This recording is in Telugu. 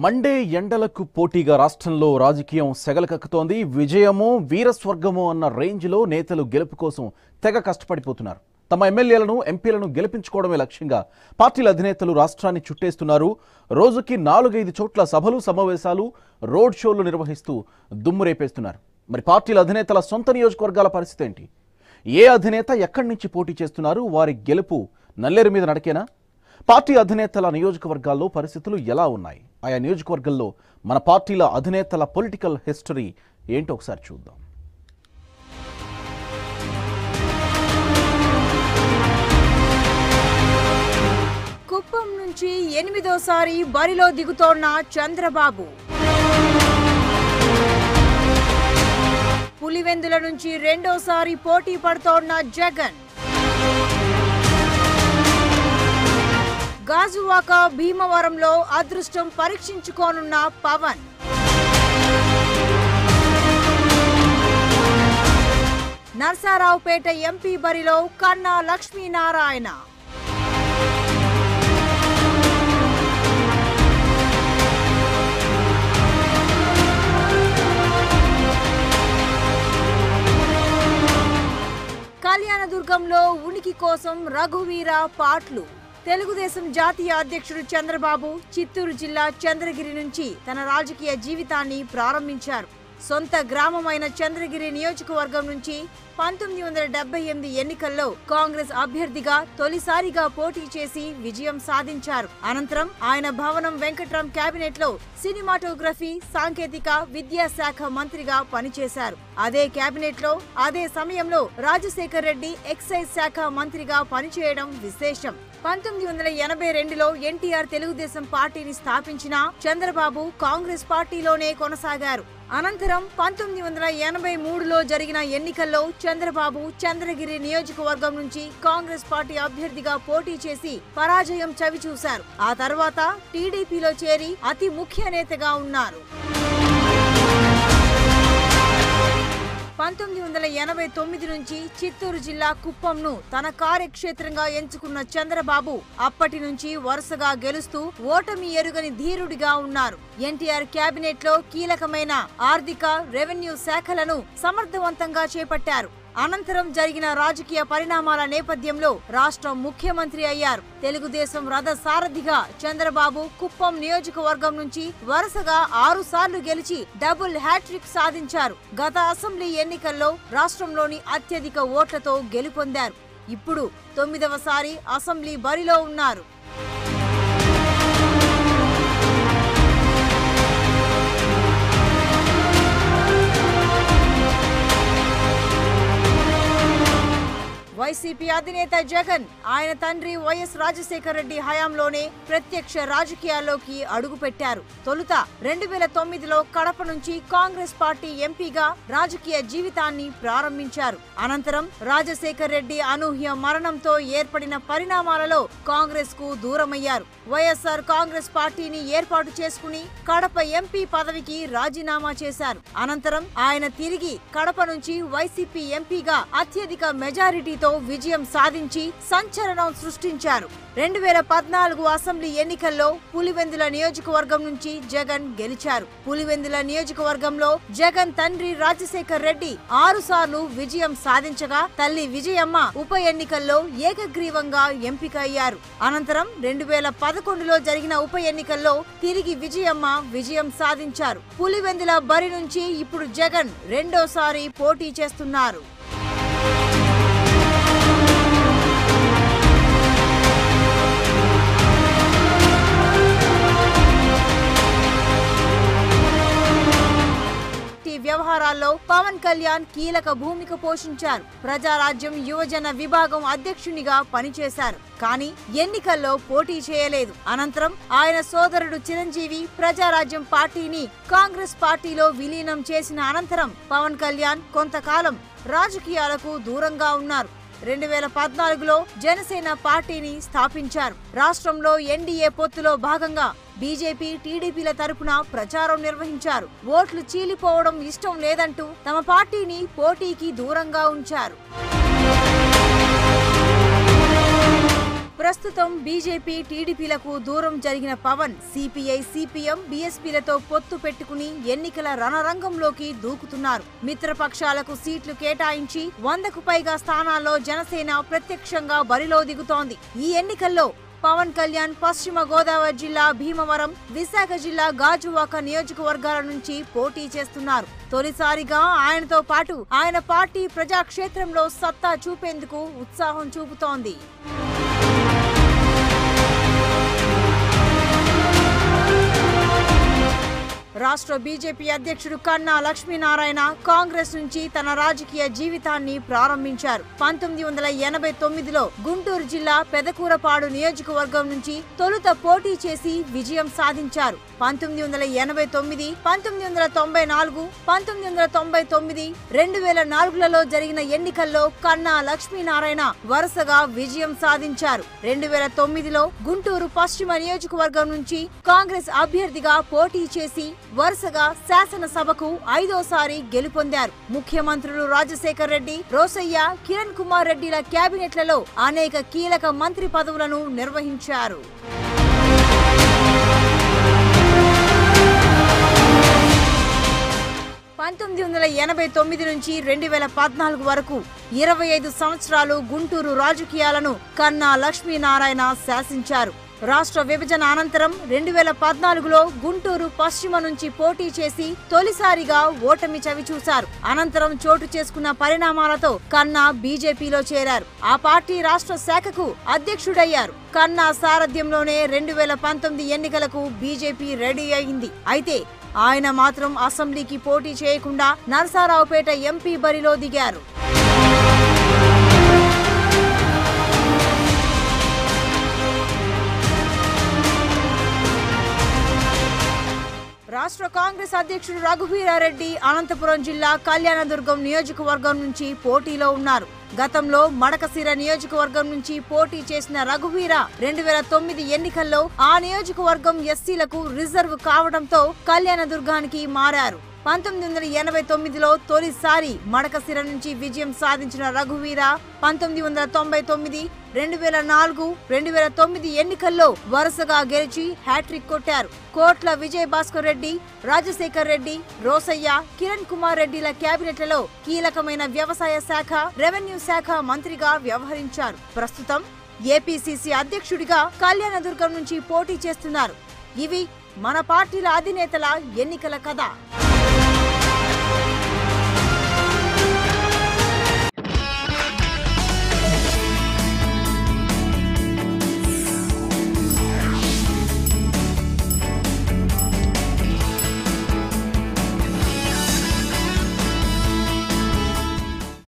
మండే ఎండలకు పోటీగా రాష్ట్రంలో రాజకీయం సెగలకక్కుతోంది. విజయమో వీరస్వర్గమో అన్న రేంజ్లో నేతలు గెలుపు కోసం తెగ కష్టపడిపోతున్నారు. తమ ఎమ్మెల్యేలను ఎంపీలను గెలిపించుకోవడమే లక్ష్యంగా పార్టీల అధినేతలు రాష్ట్రాన్ని చుట్టేస్తున్నారు. రోజుకి 4-5 చోట్ల సభలు, సమావేశాలు, రోడ్ షోలు నిర్వహిస్తూ దుమ్ము రేపేస్తున్నారు. మరి పార్టీల అధినేతల సొంత నియోజకవర్గాల పరిస్థితి ఏంటి? ఏ అధినేత ఎక్కడి నుంచి పోటీ చేస్తున్నారు? వారి గెలుపు నల్లేరు మీద నడకేనా? పార్టీ అధినేతల నియోజకవర్గాల్లో పరిస్థితులు ఎలా ఉన్నాయి? ఆయా నియోజకవర్గాల్లో మన పార్టీల అధినేతల పొలిటికల్ హిస్టరీ ఏంటో ఒకసారి చూద్దాం. కుప్పం నుంచి 8వ బరిలో దిగుతోన్న చంద్రబాబు, పులివెందుల నుంచి 2వ పోటీ పడుతోన్న జగన్, గాజువాక భీమవరంలో అదృష్టం పరీక్షించుకోనున్న పవన్, నర్సారావుపేట ఎంపీ బరిలో కన్నా లక్ష్మీనారాయణ, కళ్యాణదుర్గంలో ఉనికి కోసం రఘువీర పాట్లు. తెలుగుదేశం జాతీయ అధ్యక్షుడు చంద్రబాబు చిత్తూరు జిల్లా చంద్రగిరి నుంచి తన రాజకీయ జీవితాన్ని ప్రారంభించారు. సొంత గ్రామమైన చంద్రగిరి నియోజకవర్గం నుంచి 1978 ఎన్నికల్లో కాంగ్రెస్ అభ్యర్థిగా తొలిసారిగా పోటీ చేసి విజయం సాధించారు. అనంతరం ఆయన భవనం వెంకట్రామ్ కేబినెట్ లో సినిమాటోగ్రఫీ, సాంకేతిక, విద్యాశాఖ మంత్రిగా పనిచేశారు. అదే కేబినెట్ లో అదే సమయంలో రాజశేఖర్ రెడ్డి ఎక్సైజ్ శాఖ మంత్రిగా పనిచేయడం విశేషం. 1982లో ఎన్టీఆర్ తెలుగుదేశం పార్టీని స్థాపించిన చంద్రబాబు కాంగ్రెస్ పార్టీలోనే కొనసాగారు. అనంతరం 1983లో జరిగిన ఎన్నికల్లో చంద్రబాబు చంద్రగిరి నియోజకవర్గం నుంచి కాంగ్రెస్ పార్టీ అభ్యర్థిగా పోటీ చేసి పరాజయం చవిచూశారు. ఆ తర్వాత టీడీపీలో చేరి అతి ముఖ్య నేతగా ఉన్నారు. 1989 నుంచి చిత్తూరు జిల్లా కుప్పంను తన కార్యక్షేత్రంగా ఎంచుకున్న చంద్రబాబు అప్పటి నుంచి వరుసగా గెలుస్తూ ఓటమి ఎరుగని ధీరుడిగా ఉన్నారు. ఎన్టీఆర్ కేబినెట్ లో కీలకమైన ఆర్థిక, రెవెన్యూ శాఖలను సమర్థవంతంగా చేపట్టారు. అనంతరం జరిగిన రాజకీయ పరిణామాల నేపథ్యంలో రాష్ట్ర ముఖ్యమంత్రి అయ్యారు. తెలుగుదేశం రథ సారథిగా చంద్రబాబు కుప్పం నియోజకవర్గం నుంచి వరుసగా 6 సార్లు గెలిచి డబుల్ హ్యాట్రిక్ సాధించారు. గత అసెంబ్లీ ఎన్నికల్లో రాష్ట్రంలోని అత్యధిక ఓట్లతో గెలుపొందారు. ఇప్పుడు 9వ అసెంబ్లీ బరిలో ఉన్నారు. వైసీపీ అధినేత జగన్ ఆయన తండ్రి వైఎస్ రాజశేఖర్ రెడ్డి హయాంలోనే ప్రత్యక్ష రాజకీయాల్లోకి అడుగుపెట్టారు. తొలుత 2009లో కడప నుంచి కాంగ్రెస్ పార్టీ ఎంపీగా రాజకీయ జీవితాన్ని ప్రారంభించారు. అనంతరం రాజశేఖర్ రెడ్డి అనూహ్య మరణంతో ఏర్పడిన పరిణామాలలో కాంగ్రెస్ కు దూరమయ్యారు. వైఎస్ఆర్ కాంగ్రెస్ పార్టీని ఏర్పాటు చేసుకుని కడప ఎంపీ పదవికి రాజీనామా చేశారు. అనంతరం ఆయన తిరిగి కడప నుంచి వైసీపీ ఎంపీగా అత్యధిక మెజారిటీతో విజయం సాధించి సంచలనం సృష్టించారు. 2014 అసెంబ్లీ ఎన్నికల్లో పులివెందుల నియోజకవర్గం నుంచి జగన్ గెలిచారు. పులివెందుల నియోజకవర్గంలో జగన్ తండ్రి రాజశేఖర్ రెడ్డి 6 సార్లు విజయం సాధించగా తల్లి విజయమ్మ ఉప ఎన్నికల్లో ఏకగ్రీవంగా ఎంపిక అయ్యారు. అనంతరం 2011లో జరిగిన ఉప ఎన్నికల్లో తిరిగి విజయమ్మ విజయం సాధించారు. పులివెందుల బరి నుంచి ఇప్పుడు జగన్ 2వ పోటీ చేస్తున్నారు. వ్యవహారాల్లో పవన్ కళ్యాణ్ కీలక భూమిక పోషించారు. ప్రజారాజ్యం యువజన విభాగం అధ్యక్షునిగా పనిచేశారు. కానీ ఎన్నికల్లో పోటీ చేయలేదు. అనంతరం ఆయన సోదరుడు చిరంజీవి ప్రజారాజ్యం పార్టీని కాంగ్రెస్ పార్టీలో విలీనం చేసిన అనంతరం పవన్ కళ్యాణ్ కొంతకాలం రాజకీయాలకు దూరంగా ఉన్నారు. 2014లో జనసేన పార్టీని స్థాపించారు. రాష్ట్రంలో ఎన్డీఏ పొత్తులో భాగంగా బీజేపీ, టీడీపీల తరపున ప్రచారం నిర్వహించారు. ఓట్లు చీలిపోవడం ఇష్టం లేదంటూ తమ పార్టీని పోటీకి దూరంగా ఉంచారు. ప్రస్తుతం బీజేపీ టీడీపీలకు దూరం జరిగిన పవన్ సిపిఐ సిపిఎం బీఎస్పీలతో పొత్తు పెట్టుకుని ఎన్నికల రణరంగంలోకి దూకుతున్నారు. మిత్రపక్షాలకు సీట్లు కేటాయించి 100కు పైగా స్థానాల్లో జనసేన ప్రత్యక్షంగా బరిలో దిగుతోంది. ఈ ఎన్నికల్లో పవన్ కళ్యాణ్ పశ్చిమ గోదావరి జిల్లా భీమవరం, విశాఖ జిల్లా గాజువాక నియోజకవర్గాల నుంచి పోటీ చేస్తున్నారు. తొలిసారిగా ఆయనతో పాటు ఆయన పార్టీ ప్రజాక్షేత్రంలో సత్తా చూపేందుకు ఉత్సాహం చూపుతోంది. రాష్ట్ర బీజేపీ అధ్యక్షుడు కన్నా లక్ష్మీనారాయణ కాంగ్రెస్ నుంచి తన రాజకీయ జీవితాన్ని ప్రారంభించారు. 1989లో గుంటూరు జిల్లా పెదకూరపాడు నియోజకవర్గం నుంచి తొలుత పోటీ చేసి విజయం సాధించారు. 1989, 1994, 1999, 2004లలో జరిగిన ఎన్నికల్లో కన్నా లక్ష్మీనారాయణ వరుసగా విజయం సాధించారు. 2009లో గుంటూరు పశ్చిమ నియోజకవర్గం నుంచి కాంగ్రెస్ అభ్యర్థిగా పోటీ చేసి వరుసగా శాసనసభకు 5వసారి గెలుపొందారు. ముఖ్యమంత్రులు రాజశేఖర్ రెడ్డి, రోసయ్య, కిరణ్ కుమార్ రెడ్డిల కేబినెట్లలో అనేక కీలక మంత్రి పదవులను నిర్వహించారు. 1989 నుంచి 2014 వరకు 25 సంవత్సరాలు గుంటూరు రాజకీయాలను కన్నా లక్ష్మీనారాయణ శాసించారు. రాష్ట్ర విభజన అనంతరం 2014లో గుంటూరు పశ్చిమ నుంచి పోటీ చేసి తొలిసారిగా ఓటమి చవిచూశారు. అనంతరం చోటు చేసుకున్న పరిణామాలతో కన్నా బీజేపీలో చేరారు. ఆ పార్టీ రాష్ట్ర శాఖకు అధ్యక్షుడయ్యారు. కన్నా సారథ్యంలోనే 2019 ఎన్నికలకు బీజేపీ రెడీ అయింది. అయితే ఆయన మాత్రం అసెంబ్లీకి పోటీ చేయకుండా నరసరావుపేట ఎంపీ బరిలో దిగారు. రాష్ట్ర కాంగ్రెస్ అధ్యక్షుడు రఘువీరారెడ్డి అనంతపురం జిల్లా కళ్యాణదుర్గం నియోజకవర్గం నుంచి పోటీలో ఉన్నారు. గతంలో మడకశిర నియోజకవర్గం నుంచి పోటీ చేసిన రఘువీర 2009 ఎన్నికల్లో ఆ నియోజకవర్గం ఎస్సీలకు రిజర్వ్ కావడంతో కళ్యాణదుర్గానికి మారారు. 1989లో తొలిసారి మడకశిర నుంచి విజయం సాధించిన రఘువీర 1999, 2004, 2009 ఎన్నికల్లో వరుసగా గెలిచి హ్యాట్రిక్ కొట్టారు. కోట్ల విజయభాస్కర్ రెడ్డి, రాజశేఖర్ రెడ్డి, రోసయ్య, కిరణ్ కుమార్ రెడ్డిల కేబినెట్లలో కీలకమైన వ్యవసాయ శాఖ, రెవెన్యూ శాఖ మంత్రిగా వ్యవహరించారు. ప్రస్తుతం ఏపీసీసీ అధ్యక్షుడిగా కళ్యాణదుర్గం నుంచి పోటీ చేస్తున్నారు. ఇవి మన పార్టీల అధినేతల ఎన్నికల కథ.